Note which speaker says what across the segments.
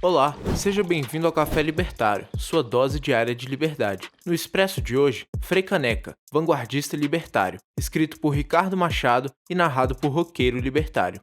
Speaker 1: Olá, seja bem-vindo ao Café Libertário, sua dose diária de liberdade. No Expresso de hoje, Frei Caneca, vanguardista libertário, escrito por Ricardo Machado e narrado por Roqueiro Libertário.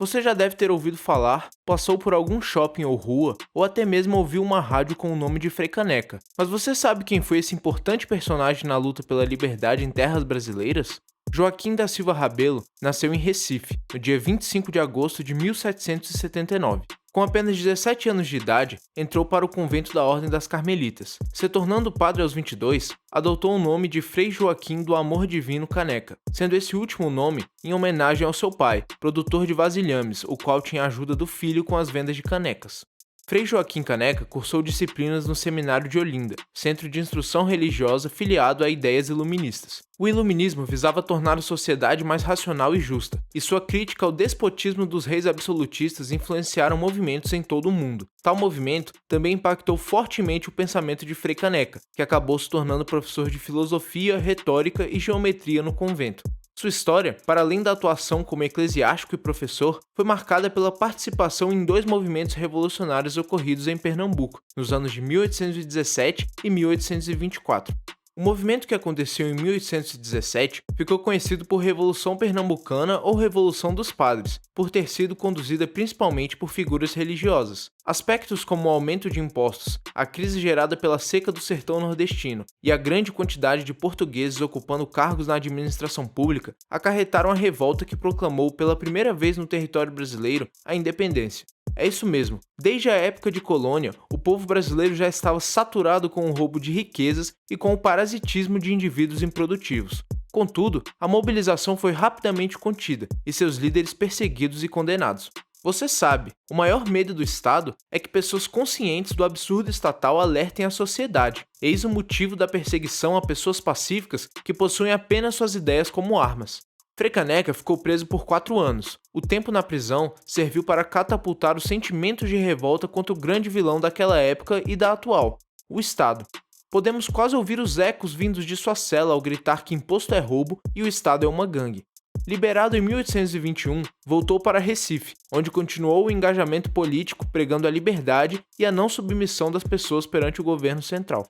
Speaker 1: Você já deve ter ouvido falar, passou por algum shopping ou rua, ou até mesmo ouviu uma rádio com o nome de Frei Caneca. Mas você sabe quem foi esse importante personagem na luta pela liberdade em terras brasileiras? Joaquim da Silva Rabelo nasceu em Recife, no dia 25 de agosto de 1779. Com apenas 17 anos de idade, entrou para o convento da Ordem das Carmelitas. Se tornando padre aos 22, adotou o nome de Frei Joaquim do Amor Divino Caneca, sendo esse último nome em homenagem ao seu pai, produtor de vasilhames, o qual tinha a ajuda do filho com as vendas de canecas. Frei Joaquim Caneca cursou disciplinas no Seminário de Olinda, centro de instrução religiosa filiado a ideias iluministas. O iluminismo visava tornar a sociedade mais racional e justa, e sua crítica ao despotismo dos reis absolutistas influenciaram movimentos em todo o mundo. Tal movimento também impactou fortemente o pensamento de Frei Caneca, que acabou se tornando professor de filosofia, retórica e geometria no convento. Sua história, para além da atuação como eclesiástico e professor, foi marcada pela participação em dois movimentos revolucionários ocorridos em Pernambuco, nos anos de 1817 e 1824. O movimento que aconteceu em 1817 ficou conhecido por Revolução Pernambucana ou Revolução dos Padres, por ter sido conduzida principalmente por figuras religiosas. Aspectos como o aumento de impostos, a crise gerada pela seca do sertão nordestino e a grande quantidade de portugueses ocupando cargos na administração pública acarretaram a revolta que proclamou pela primeira vez no território brasileiro a independência. É isso mesmo, desde a época de colônia, o povo brasileiro já estava saturado com o roubo de riquezas e com o parasitismo de indivíduos improdutivos. Contudo, a mobilização foi rapidamente contida e seus líderes perseguidos e condenados. Você sabe, o maior medo do Estado é que pessoas conscientes do absurdo estatal alertem a sociedade. Eis o motivo da perseguição a pessoas pacíficas que possuem apenas suas ideias como armas. Frei Caneca ficou preso por 4 anos. O tempo na prisão serviu para catapultar os sentimentos de revolta contra o grande vilão daquela época e da atual, o Estado. Podemos quase ouvir os ecos vindos de sua cela ao gritar que imposto é roubo e o Estado é uma gangue. Liberado em 1821, voltou para Recife, onde continuou o engajamento político pregando a liberdade e a não submissão das pessoas perante o governo central.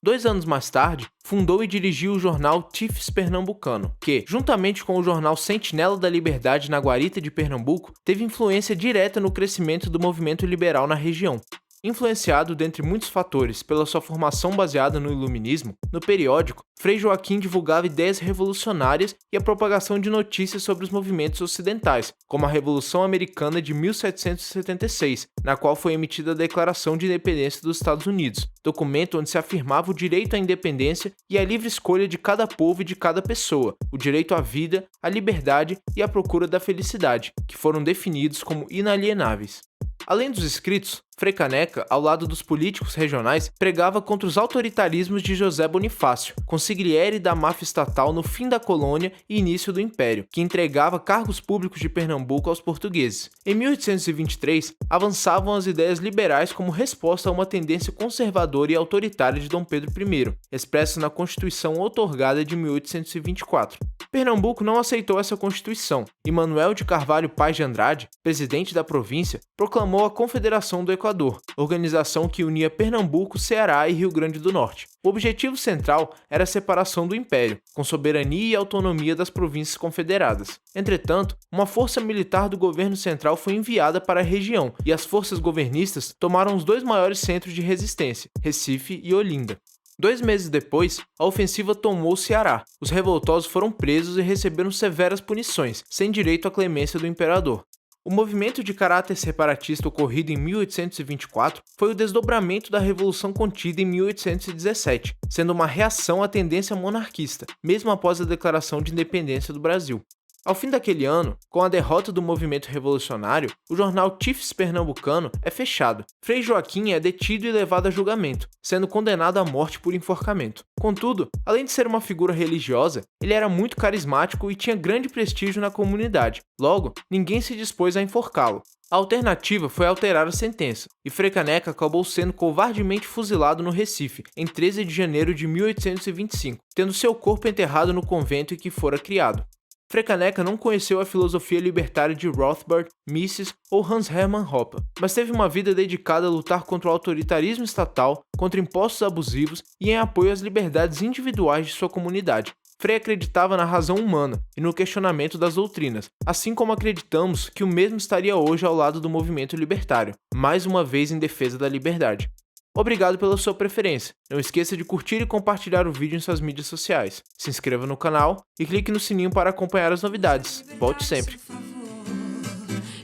Speaker 1: 2 anos mais tarde, fundou e dirigiu o jornal Tifes Pernambucano, que, juntamente com o jornal Sentinela da Liberdade na Guarita de Pernambuco, teve influência direta no crescimento do movimento liberal na região. Influenciado, dentre muitos fatores, pela sua formação baseada no iluminismo, no periódico, Frei Joaquim divulgava ideias revolucionárias e a propagação de notícias sobre os movimentos ocidentais, como a Revolução Americana de 1776, na qual foi emitida a Declaração de Independência dos Estados Unidos, documento onde se afirmava o direito à independência e à livre escolha de cada povo e de cada pessoa, o direito à vida, à liberdade e à procura da felicidade, que foram definidos como inalienáveis. Além dos escritos, Frei Caneca, ao lado dos políticos regionais, pregava contra os autoritarismos de José Bonifácio, consigliere da máfia estatal no fim da colônia e início do Império, que entregava cargos públicos de Pernambuco aos portugueses. Em 1823, avançavam as ideias liberais como resposta a uma tendência conservadora e autoritária de Dom Pedro I, expressa na Constituição outorgada de 1824. Pernambuco não aceitou essa Constituição, e Manuel de Carvalho Paz de Andrade, presidente da província, proclamou a Confederação do Equador, organização que unia Pernambuco, Ceará e Rio Grande do Norte. O objetivo central era a separação do Império, com soberania e autonomia das províncias confederadas. Entretanto, uma força militar do governo central foi enviada para a região, e as forças governistas tomaram os 2 maiores centros de resistência, Recife e Olinda. 2 meses depois, a ofensiva tomou o Ceará. Os revoltosos foram presos e receberam severas punições, sem direito à clemência do imperador. O movimento de caráter separatista ocorrido em 1824 foi o desdobramento da revolução contida em 1817, sendo uma reação à tendência monarquista, mesmo após a declaração de independência do Brasil. Ao fim daquele ano, com a derrota do movimento revolucionário, o jornal Tifes Pernambucano é fechado. Frei Joaquim é detido e levado a julgamento, sendo condenado à morte por enforcamento. Contudo, além de ser uma figura religiosa, ele era muito carismático e tinha grande prestígio na comunidade. Logo, ninguém se dispôs a enforcá-lo. A alternativa foi alterar a sentença, e Frei Caneca acabou sendo covardemente fuzilado no Recife, em 13 de janeiro de 1825, tendo seu corpo enterrado no convento em que fora criado. Frei Caneca não conheceu a filosofia libertária de Rothbard, Mises ou Hans Hermann Hoppe, mas teve uma vida dedicada a lutar contra o autoritarismo estatal, contra impostos abusivos e em apoio às liberdades individuais de sua comunidade. Frei acreditava na razão humana e no questionamento das doutrinas, assim como acreditamos que o mesmo estaria hoje ao lado do movimento libertário, mais uma vez em defesa da liberdade. Obrigado pela sua preferência. Não esqueça de curtir e compartilhar o vídeo em suas mídias sociais. Se inscreva no canal e clique no sininho para acompanhar as novidades. Volte sempre.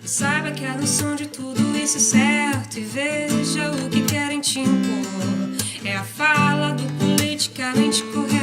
Speaker 2: Saiba que a noção de tudo isso é certo e veja o que querem te impor. É a fala do politicamente correto.